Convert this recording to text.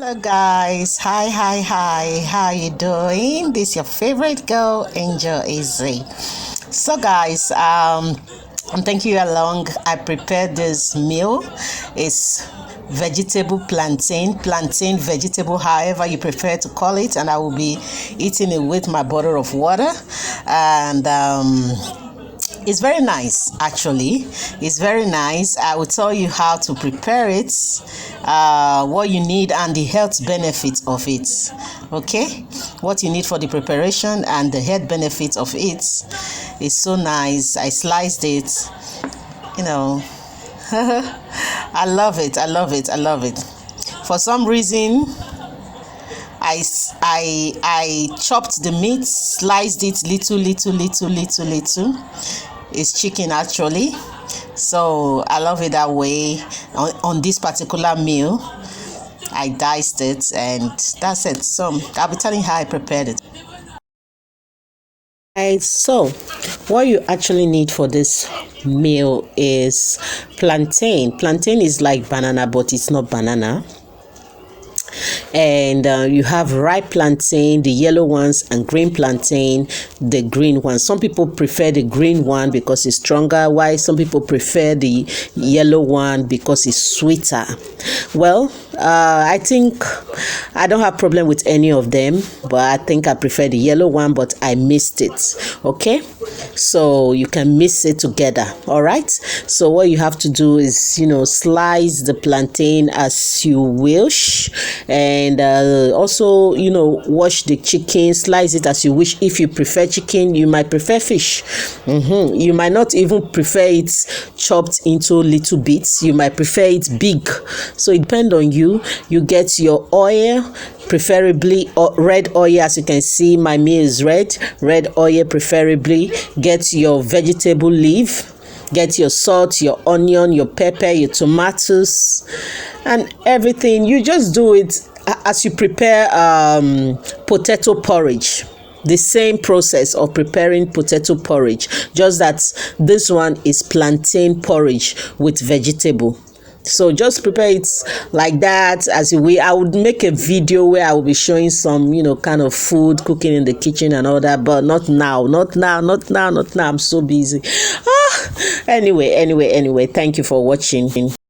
Hello guys, hi, how you doing? This is your favorite girl, Angel Easy. So guys, I'm taking you along. I prepared this meal. It's vegetable plantain vegetable, however you prefer to call it, and I will be eating it with my bottle of water. And it's very nice, actually. It's very nice. I will tell you how to prepare it, what you need, and the health benefits of it. Okay, what you need for the preparation and the health benefits of it is so nice. I sliced it, you know. I love it. For some reason, I chopped the meat, sliced it little. It's chicken, actually, so I love it that way. On this particular meal, I diced it, and that's it. So I'll be telling you how I prepared it. Right, so what you actually need for this meal is plantain. Plantain is like banana, but it's not banana. And you have ripe plantain, the yellow ones, and green plantain, the green ones. Some people prefer the green one because it's stronger, while some people prefer the yellow one because it's sweeter. Well, I think I don't have problem with any of them, but I think I prefer the yellow one, but I mixed it. Okay, so you can mix it together. All right, so what you have to do is, slice the plantain as you wish, and also, wash the chicken, slice it as you wish. If you prefer chicken, you might prefer fish. You might not even prefer it chopped into little bits. You might prefer it big. So it depends on you. You get your oil, preferably red oil. As you can see, my meal is red oil preferably. Get your vegetable leaf, get your salt, your onion, your pepper, your tomatoes, and everything. You just do it as you prepare potato porridge. The same process of preparing potato porridge, just that this one is plantain porridge with vegetable. So just prepare it like that as you will. I would make a video where I will be showing some, kind of food cooking in the kitchen and all that, but not now. I'm so busy. Anyway, thank you for watching.